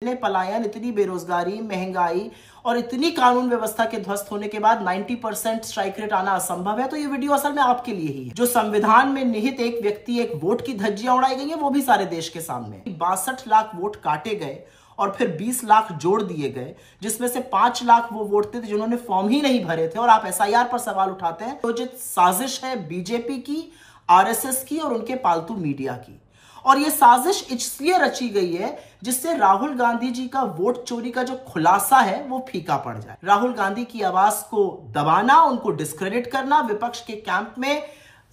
इतने पलायन, इतनी बेरोजगारी, महंगाई और इतनी कानून व्यवस्था के ध्वस्त होने के बाद 90% स्ट्राइक रेट आना असंभव है। तो ये वीडियो असल में आपके लिए ही है। जो संविधान में निहित एक व्यक्ति एक वोट की धज्जियां उड़ाई गई है, वो भी सारे देश के सामने। 62 लाख वोट काटे गए और फिर 20 लाख जोड़ दिए गए, जिसमें से 5 लाख वो वोट थे जिन्होंने फॉर्म ही नहीं भरे थे। और आप एसआईआर पर सवाल उठाते हैं। तो जो साजिश है बीजेपी की, आरएसएस की और उनके पालतू मीडिया की। और ये साजिश इसलिए रची गई है जिससे राहुल गांधी जी का वोट चोरी का जो खुलासा है वो फीका पड़ जाए। राहुल गांधी की आवाज को दबाना, उनको डिस्क्रेडिट करना, विपक्ष के कैंप में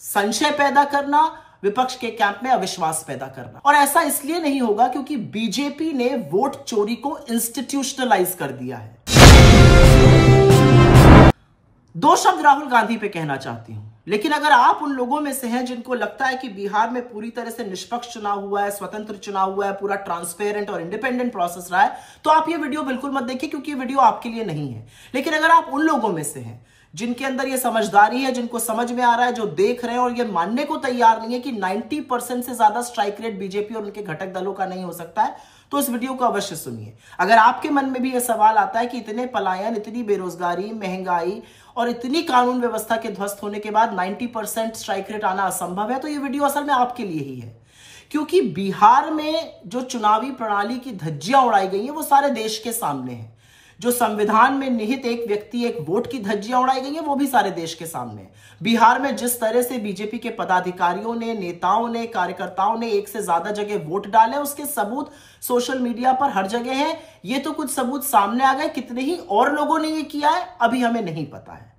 संशय पैदा करना, विपक्ष के कैंप में अविश्वास पैदा करना। और ऐसा इसलिए नहीं होगा क्योंकि बीजेपी ने वोट चोरी को इंस्टीट्यूशनलाइज कर दिया है। 2 शब्द राहुल गांधी पे कहना चाहती हूं, लेकिन अगर आप उन लोगों में से हैं जिनको लगता है कि बिहार में पूरी तरह से निष्पक्ष चुनाव हुआ है, स्वतंत्र चुनाव हुआ है, पूरा ट्रांसपेरेंट और इंडिपेंडेंट प्रोसेस रहा है, तो आप ये वीडियो बिल्कुल मत देखिए, क्योंकि ये वीडियो आपके लिए नहीं है। लेकिन अगर आप उन लोगों में से हैं जिनके अंदर ये समझदारी है, जिनको समझ में आ रहा है, जो देख रहे हैं और ये मानने को तैयार नहीं है कि 90% से ज्यादा स्ट्राइक रेट बीजेपी और उनके घटक दलों का नहीं हो सकता है, तो इस वीडियो को अवश्य सुनिए। अगर आपके मन में भी यह सवाल आता है कि इतने पलायन, इतनी बेरोजगारी, महंगाई और इतनी कानून व्यवस्था के ध्वस्त होने के बाद 90% स्ट्राइक रेट आना असंभव है, तो यह वीडियो असल में आपके लिए ही है। क्योंकि बिहार में जो चुनावी प्रणाली की धज्जियां उड़ाई गई हैं वो सारे देश के सामने है। जो संविधान में निहित एक व्यक्ति एक वोट की धज्जियां उड़ाई गई हैं वो भी सारे देश के सामने है। बिहार में जिस तरह से बीजेपी के पदाधिकारियों ने, नेताओं ने, कार्यकर्ताओं ने एक से ज्यादा जगह वोट डाले, उसके सबूत सोशल मीडिया पर हर जगह हैं। ये तो कुछ सबूत सामने आ गए, कितने ही और लोगों ने ये किया है अभी हमें नहीं पता है।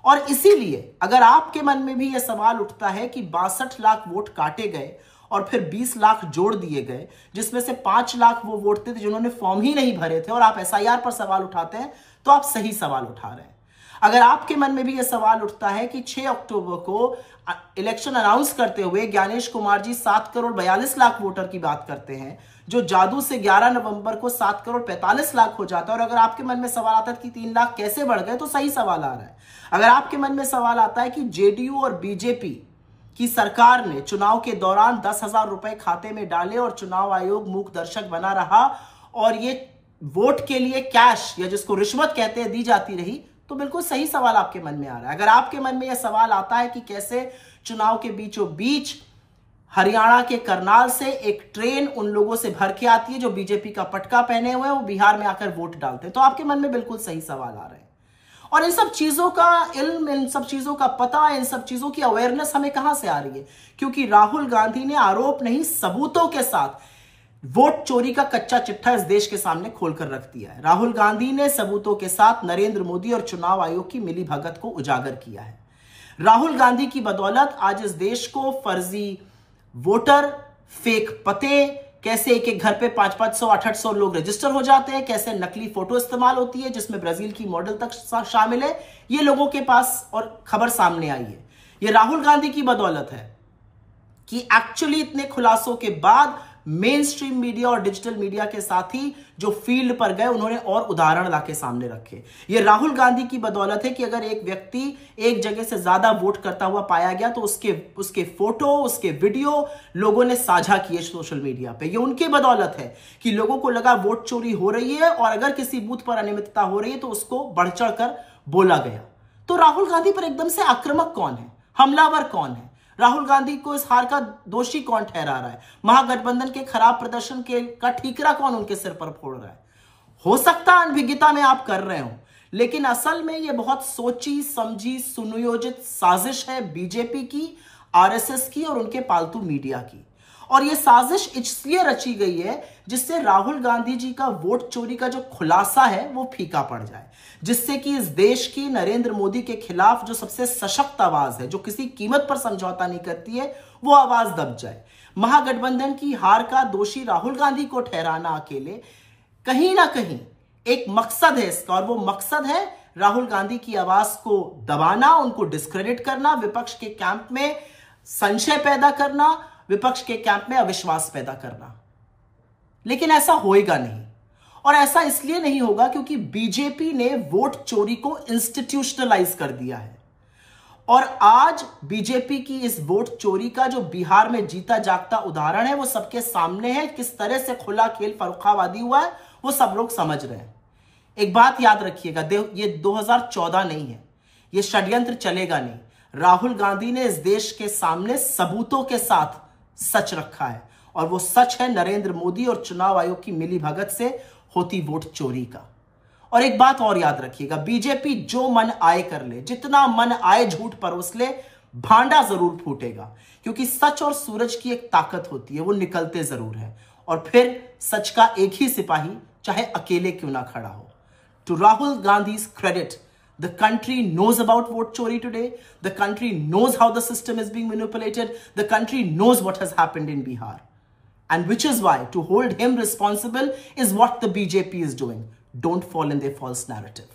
और इसीलिए अगर आपके मन में भी यह सवाल उठता है कि 62 लाख वोट काटे गए और फिर 20 लाख जोड़ दिए गए, जिसमें से 5 लाख वो वोट थे जिन्होंने फॉर्म ही नहीं भरे थे, और आप एसआईआर पर सवाल उठाते हैं, तो आप सही सवाल उठा रहे हैं। अगर आपके मन में भी यह सवाल उठता है कि 6 अक्टूबर को इलेक्शन अनाउंस करते हुए ज्ञानेश कुमार जी 7 करोड़ 42 लाख वोटर की बात करते हैं, जो जादू से 11 नवंबर को 7 करोड़ 45 लाख हो जाता है। और अगर आपके मन में सवाल आता है कि 3 लाख कैसे बढ़ गए, तो सही सवाल आ रहा है। अगर आपके मन में सवाल आता है कि जेडीयू और बीजेपी की सरकार ने चुनाव के दौरान 10,000 रुपए खाते में डाले और चुनाव आयोग मूक दर्शक बना रहा और ये वोट के लिए कैश या जिसको रिश्वत कहते हैं दी जाती रही, तो बिल्कुल सही सवाल आपके मन में आ रहा है। अगर आपके मन में यह सवाल आता है कि कैसे चुनाव के बीचों बीच हरियाणा के करनाल से एक ट्रेन उन लोगों से भर के आती है जो बीजेपी का पटका पहने हुए हैं, वो बिहार में आकर वोट डालते हैं, तो आपके मन में बिल्कुल सही सवाल आ रहे हैं। और इन सब चीजों का इल्म, इन सब चीजों का पता, इन सब चीजों की अवेयरनेस हमें कहां से आ रही है? क्योंकि राहुल गांधी ने आरोप नहीं, सबूतों के साथ वोट चोरी का कच्चा चिट्ठा इस देश के सामने खोलकर रख दिया है। राहुल गांधी ने सबूतों के साथ नरेंद्र मोदी और चुनाव आयोग की मिलीभगत को उजागर किया है। राहुल गांधी की बदौलत आज इस देश को फर्जी वोटर, फेक पते, कैसे एक एक घर पे 500-500, 800 लोग रजिस्टर हो जाते हैं, कैसे नकली फोटो इस्तेमाल होती है जिसमें ब्राजील की मॉडल तक शामिल है, ये लोगों के पास और खबर सामने आई है। ये राहुल गांधी की बदौलत है कि एक्चुअली इतने खुलासों के बाद मेन स्ट्रीम मीडिया और डिजिटल मीडिया के साथ ही जो फील्ड पर गए उन्होंने और उदाहरण लाके सामने रखे। ये राहुल गांधी की बदौलत है कि अगर एक व्यक्ति एक जगह से ज्यादा वोट करता हुआ पाया गया तो उसके फोटो, उसके वीडियो लोगों ने साझा किए सोशल मीडिया पे। ये उनकी बदौलत है कि लोगों को लगा वोट चोरी हो रही है और अगर किसी बूथ पर अनियमितता हो रही है तो उसको बढ़ चढ़ कर बोला गया। तो राहुल गांधी पर एकदम से आक्रामक कौन है, हमलावर कौन है? राहुल गांधी को इस हार का दोषी कौन ठहरा रहा है? महागठबंधन के खराब प्रदर्शन का ठीकरा कौन उनके सिर पर फोड़ रहा है? हो सकता है अनभिज्ञता में आप कर रहे हो, लेकिन असल में यह बहुत सोची समझी सुनियोजित साजिश है बीजेपी की, आरएसएस की और उनके पालतू मीडिया की। और यह साजिश इसलिए रची गई है जिससे राहुल गांधी जी का वोट चोरी का जो खुलासा है वो फीका पड़ जाए, जिससे कि इस देश की नरेंद्र मोदी के खिलाफ जो सबसे सशक्त आवाज है, जो किसी कीमत पर समझौता नहीं करती है, वो आवाज दब जाए। महागठबंधन की हार का दोषी राहुल गांधी को ठहराना अकेले कहीं ना कहीं एक मकसद है इसका, और वो मकसद है राहुल गांधी की आवाज को दबाना, उनको डिस्क्रेडिट करना, विपक्ष के कैंप में संशय पैदा करना, विपक्ष के कैंप में अविश्वास पैदा करना। लेकिन ऐसा होएगा नहीं, और ऐसा इसलिए नहीं होगा क्योंकि बीजेपी ने वोट चोरी को इंस्टीट्यूशनलाइज कर दिया है। और आज बीजेपी की इस वोट चोरी का जो बिहार में जीता जागता उदाहरण है वो सबके सामने है। किस तरह से खुला खेल फर्रुखाबादी हुआ है वो सब लोग समझ रहे हैं। एक बात याद रखिएगा, ये 2014 नहीं है, ये षड्यंत्र चलेगा नहीं। राहुल गांधी ने इस देश के सामने सबूतों के साथ सच रखा है और वो सच है नरेंद्र मोदी और चुनाव आयोग की मिलीभगत से होती वोट चोरी का। और एक बात और याद रखिएगा, बीजेपी जो मन आए कर ले, जितना मन आए झूठ परोस ले, भांडा जरूर फूटेगा, क्योंकि सच और सूरज की एक ताकत होती है, वो निकलते जरूर है। और फिर सच का एक ही सिपाही चाहे अकेले क्यों ना खड़ा हो। To Rahul Gandhi's credit, the country knows about vote chori today. The country knows how the system is being manipulated. The country knows what has happened in Bihar. And which is why to hold him responsible is what the BJP is doing. Don't fall in their false narrative.